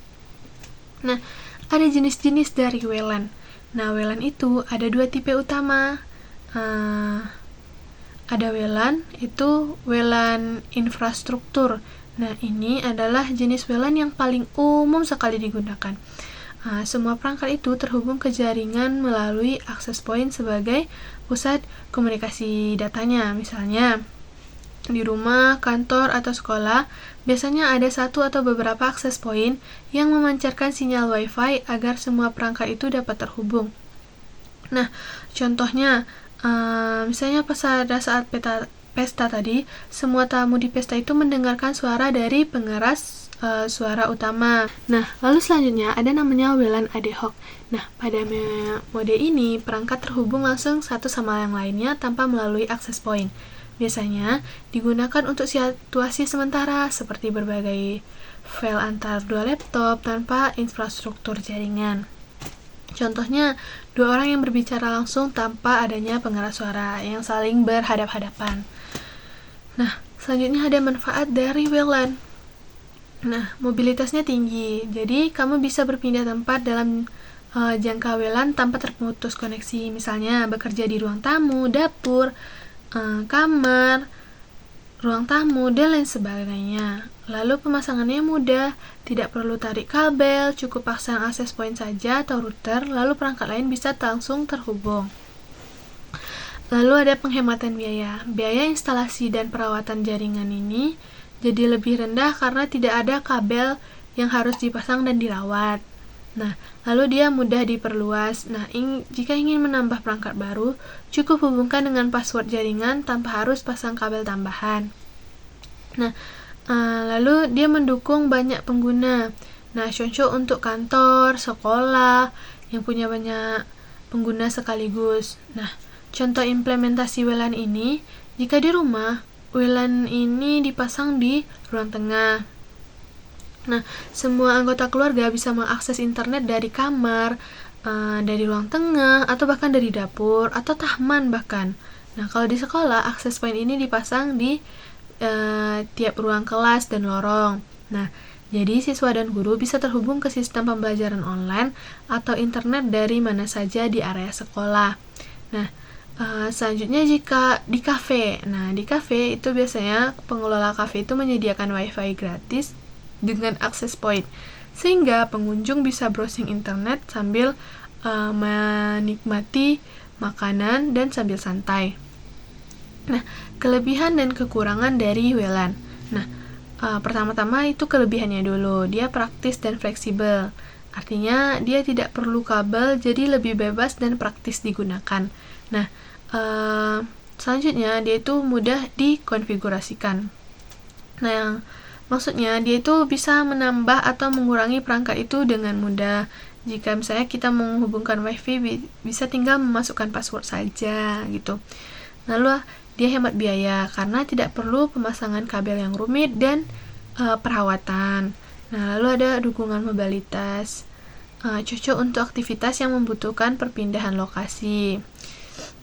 Nah, ada jenis-jenis dari WLAN. Nah, WLAN itu ada 2 tipe utama. Ada WLAN, itu WLAN infrastruktur. Nah, ini adalah jenis WLAN yang paling umum sekali digunakan. Semua perangkat itu terhubung ke jaringan melalui access point sebagai pusat komunikasi datanya. Misalnya, di rumah, kantor, atau sekolah, biasanya ada satu atau beberapa access point yang memancarkan sinyal Wi-Fi agar semua perangkat itu dapat terhubung. Nah, contohnya, misalnya pada saat pesta tadi, semua tamu di pesta itu mendengarkan suara dari pengeras suara utama. Nah, lalu selanjutnya ada namanya WLAN ad hoc. Nah, pada mode ini, perangkat terhubung langsung satu sama yang lainnya tanpa melalui access point. Biasanya digunakan untuk situasi sementara seperti berbagai file antar dua laptop tanpa infrastruktur jaringan. Contohnya, 2 orang yang berbicara langsung tanpa adanya pengeras suara yang saling berhadap-hadapan. Nah, selanjutnya ada manfaat dari WLAN. Nah, mobilitasnya tinggi, jadi kamu bisa berpindah tempat dalam jangka WLAN tanpa terputus koneksi. Misalnya, bekerja di ruang tamu, dapur, kamar, ruang tamu, dan lain sebagainya. Lalu pemasangannya mudah, tidak perlu tarik kabel, cukup pasang access point saja atau router, lalu perangkat lain bisa langsung terhubung. Lalu ada penghematan biaya. Biaya instalasi dan perawatan jaringan ini jadi lebih rendah karena tidak ada kabel yang harus dipasang dan dirawat. Nah, lalu dia mudah diperluas. Nah, jika ingin menambah perangkat baru, cukup hubungkan dengan password jaringan tanpa harus pasang kabel tambahan. Nah, lalu dia mendukung banyak pengguna. Nah, cocok untuk kantor, sekolah, yang punya banyak pengguna sekaligus. Nah, contoh implementasi WLAN ini, jika di rumah, WLAN ini dipasang di ruang tengah. Nah, semua anggota keluarga bisa mengakses internet dari kamar, dari ruang tengah, atau bahkan dari dapur, atau taman bahkan. Nah, kalau di sekolah, access point ini dipasang di tiap ruang kelas dan lorong. Nah, jadi siswa dan guru bisa terhubung ke sistem pembelajaran online atau internet dari mana saja di area sekolah. Nah, selanjutnya jika di kafe. Nah, di kafe itu biasanya pengelola kafe itu menyediakan Wi-Fi gratis dengan access point, sehingga pengunjung bisa browsing internet sambil menikmati makanan dan sambil santai. Nah, kelebihan dan kekurangan dari WLAN. Nah, pertama-tama itu kelebihannya dulu, dia praktis dan fleksibel. Artinya dia tidak perlu kabel, jadi lebih bebas dan praktis digunakan. Nah, selanjutnya dia itu mudah dikonfigurasikan. Nah, yang maksudnya dia itu bisa menambah atau mengurangi perangkat itu dengan mudah. Jika misalnya kita menghubungkan WiFi, bisa tinggal memasukkan password saja gitu. Lalu dia hemat biaya karena tidak perlu pemasangan kabel yang rumit dan perawatan. Nah, lalu ada dukungan mobilitas, cocok untuk aktivitas yang membutuhkan perpindahan lokasi.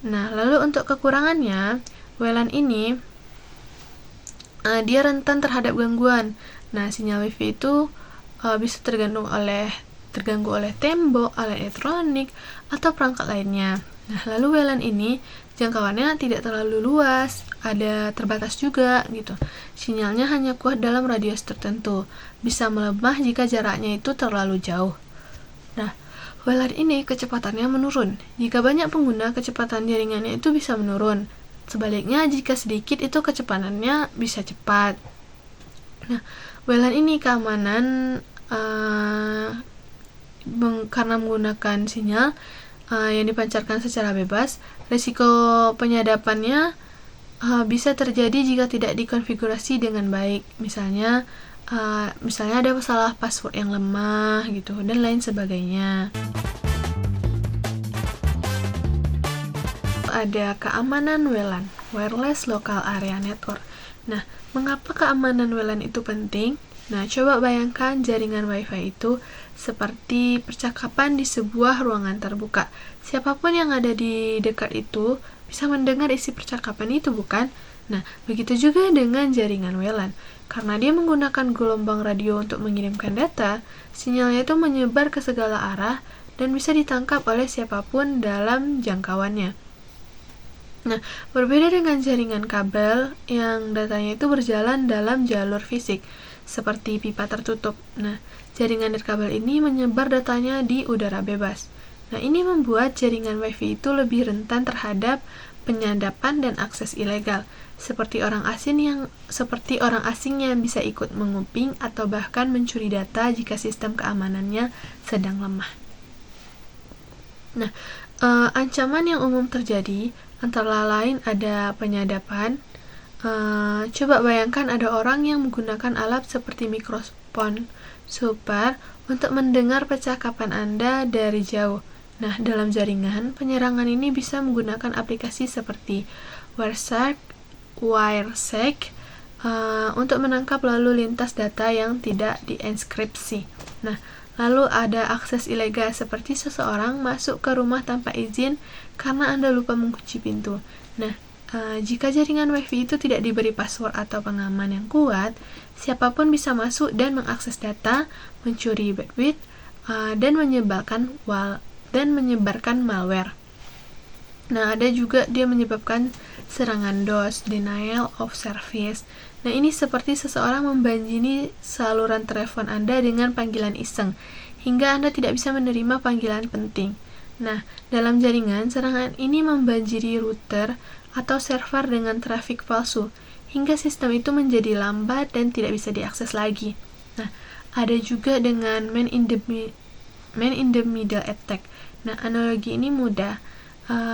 Nah, lalu untuk kekurangannya, WLAN ini dia rentan terhadap gangguan. Nah, sinyal WiFi itu bisa terganggu oleh tembok, alat elektronik, atau perangkat lainnya. Nah, lalu WLAN ini jangkauannya tidak terlalu luas, ada terbatas juga gitu. Sinyalnya hanya kuat dalam radius tertentu, bisa melemah jika jaraknya itu terlalu jauh. Nah, WLAN ini kecepatannya menurun. Jika banyak pengguna, kecepatan jaringannya itu bisa menurun. Sebaliknya, jika sedikit itu kecepatannya bisa cepat. Nah, WLAN ini keamanan karena menggunakan sinyal yang dipancarkan secara bebas. Risiko penyadapannya bisa terjadi jika tidak dikonfigurasi dengan baik. Misalnya ada salah password yang lemah gitu dan lain sebagainya. Ada keamanan WLAN, Wireless Local Area Network. Nah, mengapa keamanan WLAN itu penting? Nah, coba bayangkan jaringan Wi-Fi itu seperti percakapan di sebuah ruangan terbuka. Siapapun yang ada di dekat itu bisa mendengar isi percakapan itu, bukan? Nah, begitu juga dengan jaringan WLAN. Karena dia menggunakan gelombang radio untuk mengirimkan data, sinyalnya itu menyebar ke segala arah dan bisa ditangkap oleh siapapun dalam jangkauannya. Nah, berbeda dengan jaringan kabel yang datanya itu berjalan dalam jalur fisik, seperti pipa tertutup. Nah, jaringan nirkabel ini menyebar datanya di udara bebas. Nah, ini membuat jaringan WiFi itu lebih rentan terhadap penyadapan dan akses ilegal, seperti orang asing yang bisa ikut menguping atau bahkan mencuri data jika sistem keamanannya sedang lemah. Nah, ancaman yang umum terjadi antara lain ada penyadapan. Coba bayangkan ada orang yang menggunakan alat seperti mikrofon super untuk mendengar percakapan Anda dari jauh. Nah, dalam jaringan, penyerangan ini bisa menggunakan aplikasi seperti Wireshark untuk menangkap lalu lintas data yang tidak dienkripsi. Nah, lalu ada akses ilegal seperti seseorang masuk ke rumah tanpa izin karena Anda lupa mengunci pintu. Nah, jika jaringan WiFi itu tidak diberi password atau pengaman yang kuat, siapapun bisa masuk dan mengakses data, mencuri bandwidth, dan menyebarkan malware. Nah, ada juga dia menyebabkan serangan DOS, denial of service. Nah, ini seperti seseorang membanjiri saluran telepon Anda dengan panggilan iseng, hingga Anda tidak bisa menerima panggilan penting. Nah, dalam jaringan, serangan ini membanjiri router atau server dengan trafik palsu, hingga sistem itu menjadi lambat dan tidak bisa diakses lagi. Nah, ada juga dengan man in the middle attack. Nah, analogi ini mudah.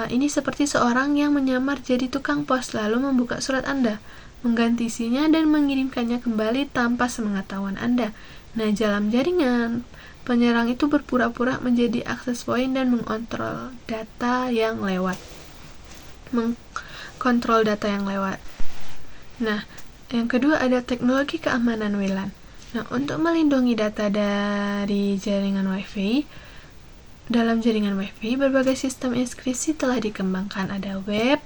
Ini seperti seorang yang menyamar jadi tukang pos lalu membuka surat Anda, mengganti isinya dan mengirimkannya kembali tanpa sepengetahuan Anda. Nah, dalam jaringan, penyerang itu berpura-pura menjadi access point dan mengontrol data yang lewat. Nah, yang kedua ada teknologi keamanan WLAN. Nah, untuk melindungi data dari jaringan WiFi, dalam jaringan WiFi, berbagai sistem enkripsi telah dikembangkan. Ada web,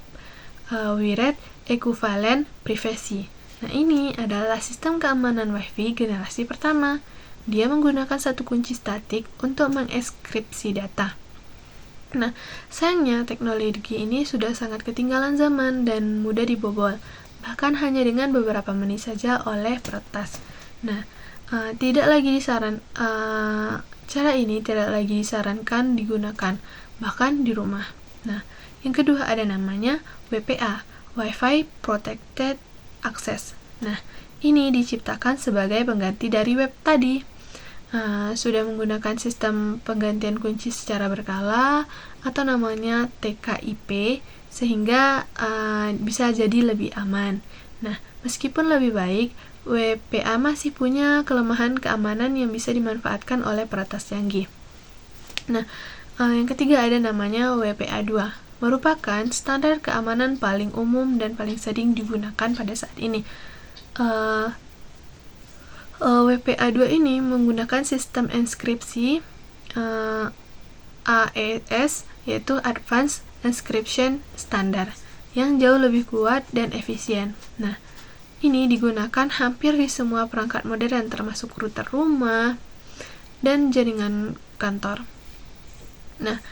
wired, equivalent, privacy. Nah, ini adalah sistem keamanan WiFi generasi pertama. Dia menggunakan satu kunci statik untuk mengenkripsi data. Nah, sayangnya teknologi ini sudah sangat ketinggalan zaman dan mudah dibobol, bahkan hanya dengan beberapa menit saja oleh peretas. Nah, cara ini tidak lagi disarankan digunakan, bahkan di rumah. Nah, yang kedua ada namanya WPA, Wi-Fi Protected Access. Nah, ini diciptakan sebagai pengganti dari web tadi. Sudah menggunakan sistem penggantian kunci secara berkala atau namanya TKIP, sehingga bisa jadi lebih aman. Nah, meskipun lebih baik, WPA masih punya kelemahan keamanan yang bisa dimanfaatkan oleh peretas canggih. Nah, yang ketiga ada namanya WPA 2, merupakan standar keamanan paling umum dan paling sering digunakan pada saat ini. WPA 2 ini menggunakan sistem enkripsi AES, yaitu Advanced Encryption Standard, yang jauh lebih kuat dan efisien. Nah, ini digunakan hampir di semua perangkat modern, termasuk router rumah dan jaringan kantor. Nah,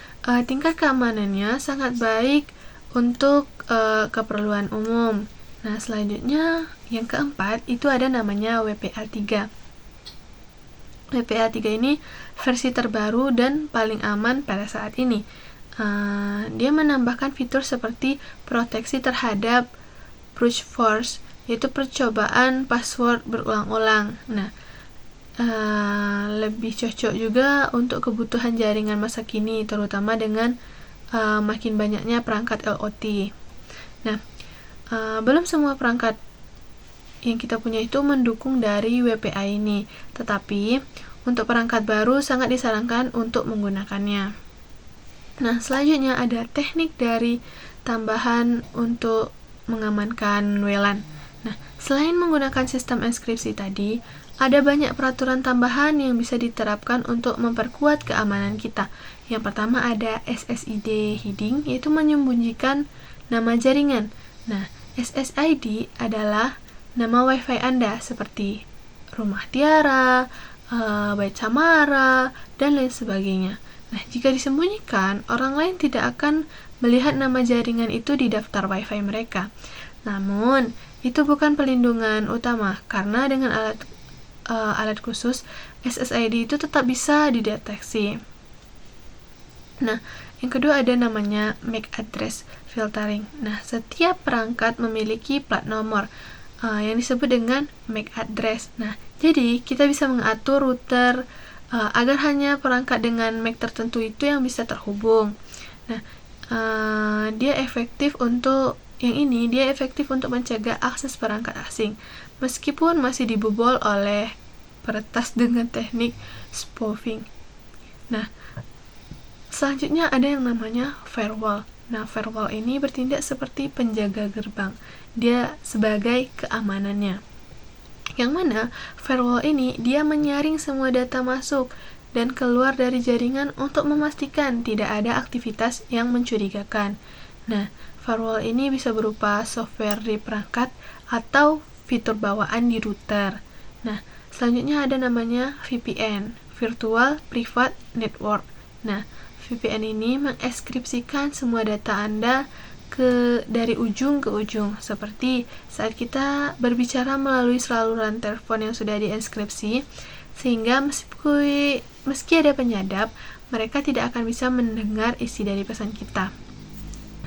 tingkat keamanannya sangat baik untuk keperluan umum. Nah, selanjutnya yang keempat itu ada namanya WPA 3. WPA 3 ini versi terbaru dan paling aman pada saat ini. Dia menambahkan fitur seperti proteksi terhadap brute force, yaitu percobaan password berulang-ulang. Nah, lebih cocok juga untuk kebutuhan jaringan masa kini, terutama dengan makin banyaknya perangkat LOT. Nah, belum semua perangkat yang kita punya itu mendukung dari WPA ini, tetapi untuk perangkat baru sangat disarankan untuk menggunakannya. Nah, selanjutnya ada teknik dari tambahan untuk mengamankan WLAN. Nah, selain menggunakan sistem enkripsi tadi, ada banyak peraturan tambahan yang bisa diterapkan untuk memperkuat keamanan kita. Yang pertama ada SSID hiding, yaitu menyembunyikan nama jaringan. Nah, SSID adalah nama WiFi Anda seperti Rumah Tiara, Bait Samara, dan lain sebagainya. Nah, jika disembunyikan, orang lain tidak akan melihat nama jaringan itu di daftar WiFi mereka. Namun, itu bukan pelindungan utama karena dengan alat khusus SSID itu tetap bisa dideteksi. Nah, yang kedua ada namanya MAC address filtering. Nah, setiap perangkat memiliki plat nomor yang disebut dengan MAC address. Nah, jadi kita bisa mengatur router agar hanya perangkat dengan MAC tertentu itu yang bisa terhubung. Nah, dia efektif untuk mencegah akses perangkat asing, meskipun masih dibobol oleh peretas dengan teknik spoofing. Nah, selanjutnya ada yang namanya firewall. Nah, firewall ini bertindak seperti penjaga gerbang. Dia sebagai keamanannya. Yang mana firewall ini dia menyaring semua data masuk dan keluar dari jaringan untuk memastikan tidak ada aktivitas yang mencurigakan. Nah, firewall ini bisa berupa software di perangkat atau fitur bawaan di router. Nah, selanjutnya ada namanya VPN, Virtual Private Network. Nah, VPN ini mengeskripsikan semua data Anda dari ujung ke ujung, seperti saat kita berbicara melalui saluran telepon yang sudah dienkripsi, sehingga meski ada penyadap, mereka tidak akan bisa mendengar isi dari pesan kita.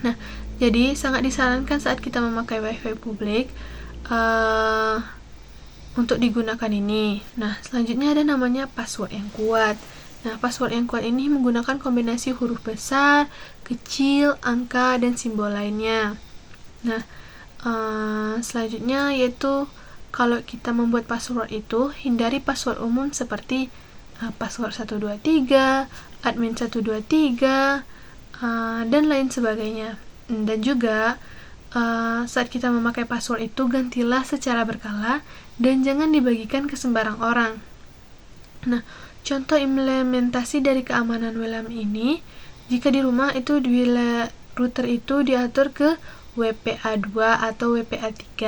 Nah, jadi sangat disarankan saat kita memakai WiFi publik untuk digunakan ini. Nah, selanjutnya ada namanya password yang kuat. Nah, password yang kuat ini menggunakan kombinasi huruf besar, kecil, angka, dan simbol lainnya. Nah, selanjutnya yaitu kalau kita membuat password itu, hindari password umum seperti password 123, admin 123, dan lain sebagainya. Dan juga saat kita memakai password itu, gantilah secara berkala dan jangan dibagikan ke sembarang orang. Nah, contoh implementasi dari keamanan WLAN ini, jika di rumah itu router itu diatur ke WPA2 atau WPA3.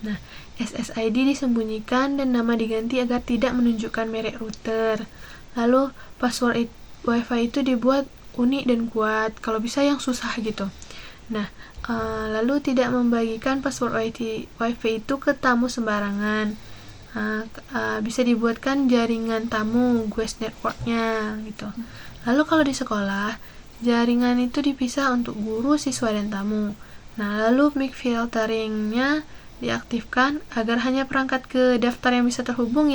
Nah, SSID disembunyikan dan nama diganti agar tidak menunjukkan merek router. Lalu password WiFi itu dibuat unik dan kuat, kalau bisa yang susah gitu. Nah, lalu tidak membagikan password WiFi itu ke tamu sembarangan. Bisa dibuatkan jaringan tamu, guest networknya gitu. Lalu kalau di sekolah, jaringan itu dipisah untuk guru, siswa, dan tamu. Nah, lalu MAC filteringnya diaktifkan agar hanya perangkat ke daftar yang bisa terhubung.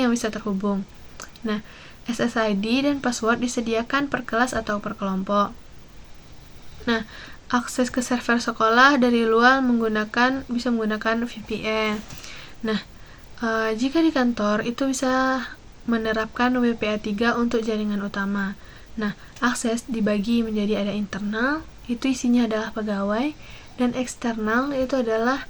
Nah, SSID dan password disediakan per kelas atau per kelompok. Nah, akses ke server sekolah dari luar bisa menggunakan VPN. Nah, jika di kantor itu bisa menerapkan WPA3 untuk jaringan utama. Nah, akses dibagi menjadi ada internal, itu isinya adalah pegawai, dan eksternal itu adalah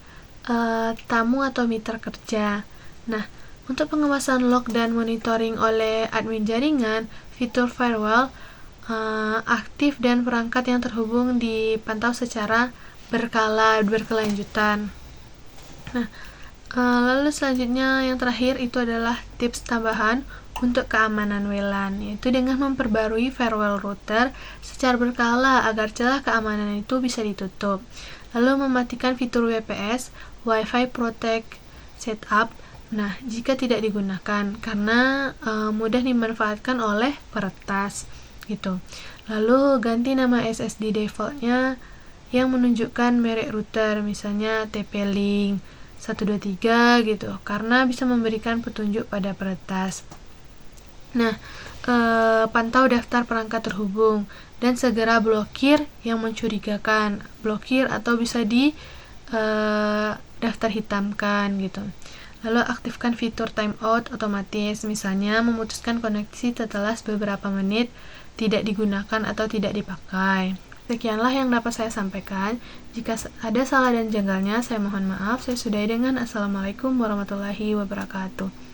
tamu atau mitra kerja. Nah, untuk pengawasan log dan monitoring oleh admin jaringan, fitur firewall aktif dan perangkat yang terhubung dipantau secara berkelanjutan. Nah, lalu selanjutnya yang terakhir itu adalah tips tambahan untuk keamanan WLAN, yaitu dengan memperbarui firewall router secara berkala agar celah keamanan itu bisa ditutup. Lalu mematikan fitur WPS, Wi-Fi Protect Setup. Nah, jika tidak digunakan karena mudah dimanfaatkan oleh peretas gitu. Lalu ganti nama SSD defaultnya yang menunjukkan merek router, misalnya TP-Link 123 gitu, karena bisa memberikan petunjuk pada peretas. Nah, pantau daftar perangkat terhubung dan segera blokir yang mencurigakan, blokir atau bisa di daftar hitamkan gitu. Lalu aktifkan fitur timeout otomatis, misalnya memutuskan koneksi setelah beberapa menit tidak digunakan atau tidak dipakai. Sekianlah yang dapat saya sampaikan. Jika ada salah dan janggalnya, saya mohon maaf. Saya sudahi dengan Assalamualaikum warahmatullahi wabarakatuh.